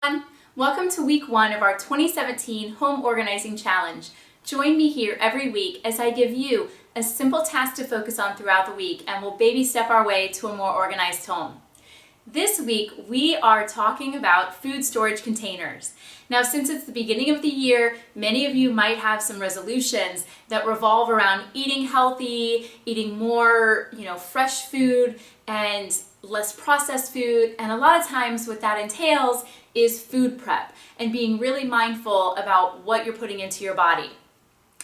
Everyone. Welcome to week 1 of our 2017 Home Organizing Challenge. Join me here every week as I give you a simple task to focus on throughout the week, and we'll baby step our way to a more organized home. This week we are talking about food storage containers. Now, since it's the beginning of the year, many of you might have some resolutions that revolve around eating healthy, eating more, fresh food and less processed food, and a lot of times what that entails is food prep and being really mindful about what you're putting into your body.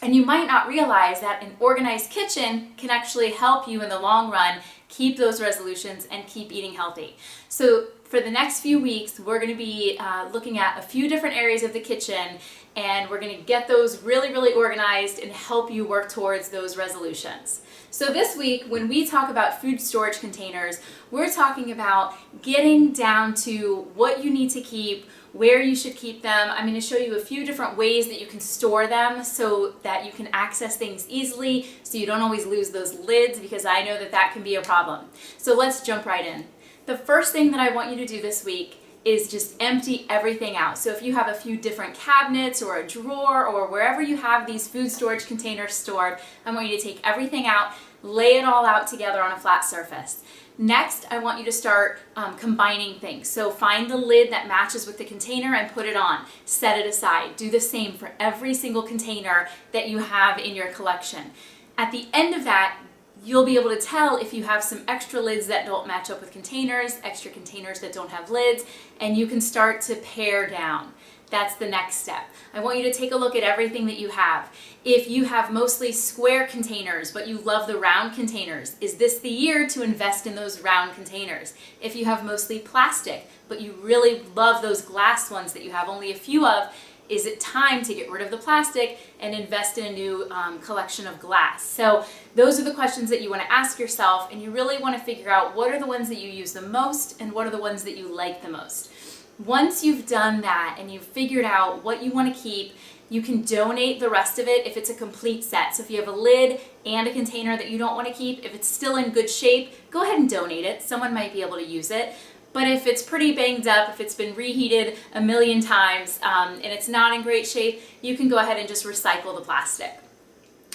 And you might not realize that an organized kitchen can actually help you in the long run keep those resolutions and keep eating healthy. So for the next few weeks, we're going to be looking at a few different areas of the kitchen, and we're going to get those really organized and help you work towards those resolutions. So this week, when we talk about food storage containers, we're talking about getting down to what you need to keep, where you should keep them. I'm going to show you a few different ways that you can store them so that you can access things easily, so you don't always lose those lids, because I know that that can be a problem. So let's jump right in. The first thing that I want you to do this week is just empty everything out. So if you have a few different cabinets or a drawer or wherever you have these food storage containers stored, I want you to take everything out, lay it all out together on a flat surface. Next, I want you to start combining things. So find the lid that matches with the container and put it on. Set it aside. Do the same for every single container that you have in your collection. At the end of that, you'll be able to tell if you have some extra lids that don't match up with containers, extra containers that don't have lids, and you can start to pare down. That's the next step. I want you to take a look at everything that you have. If you have mostly square containers, but you love the round containers, is this the year to invest in those round containers? If you have mostly plastic, but you really love those glass ones that you have only a few of, is it time to get rid of the plastic and invest in a new collection of glass? So those are the questions that you want to ask yourself, and you really want to figure out what are the ones that you use the most and what are the ones that you like the most. Once you've done that and you've figured out what you want to keep, you can donate the rest of it if it's a complete set. So if you have a lid and a container that you don't want to keep, if it's still in good shape, go ahead and donate it. Someone might be able to use it. But if it's pretty banged up, if it's been reheated a million times and it's not in great shape, you can go ahead and just recycle the plastic.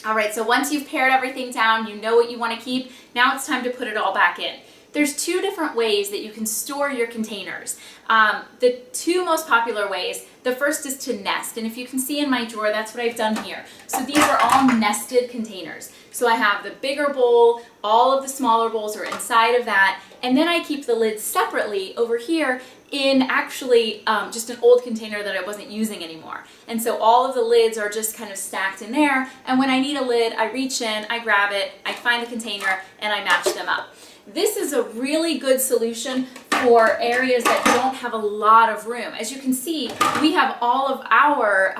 All right, so once you've pared everything down, you know what you want to keep, now it's time to put it all back in. There's two different ways that you can store your containers. The two most popular ways, the first is to nest. And if you can see in my drawer, that's what I've done here. So these are all nested containers. So I have the bigger bowl, all of the smaller bowls are inside of that, and then I keep the lids separately over here in actually just an old container that I wasn't using anymore. And so all of the lids are just kind of stacked in there, and when I need a lid, I reach in, I grab it, I find the container, and I match them up. This is a really good solution for areas that don't have a lot of room. As you can see, we have all of our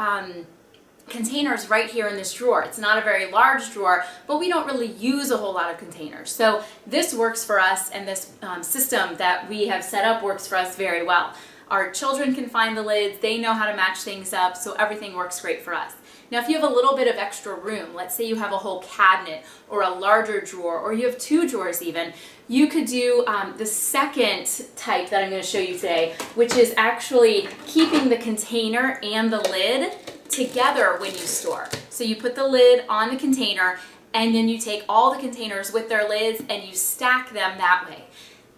containers right here in this drawer. It's not a very large drawer, but we don't really use a whole lot of containers. So this works for us, and this system that we have set up works for us very well. Our children can find the lids, they know how to match things up, so everything works great for us. Now, if you have a little bit of extra room, let's say you have a whole cabinet or a larger drawer, or you have two drawers even, you could do the second type that I'm going to show you today, which is actually keeping the container and the lid together when you store. So you put the lid on the container, and then you take all the containers with their lids and you stack them that way.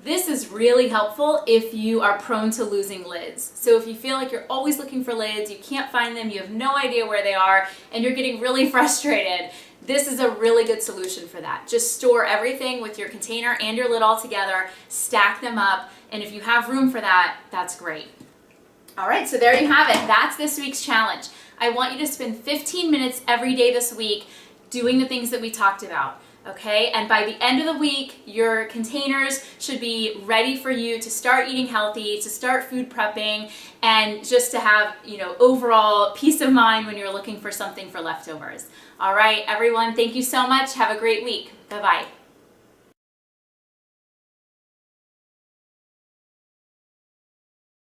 This is really helpful if you are prone to losing lids. So if you feel like you're always looking for lids, you can't find them, you have no idea where they are, and you're getting really frustrated, this is a really good solution for that. Just store everything with your container and your lid all together, stack them up, and if you have room for that, that's great. All right, so there you have it. That's this week's challenge. I want you to spend 15 minutes every day this week doing the things that we talked about. Okay, and by the end of the week, your containers should be ready for you to start eating healthy, to start food prepping, and just to have, overall peace of mind when you're looking for something for leftovers. All right, everyone, thank you so much. Have a great week. Bye-bye.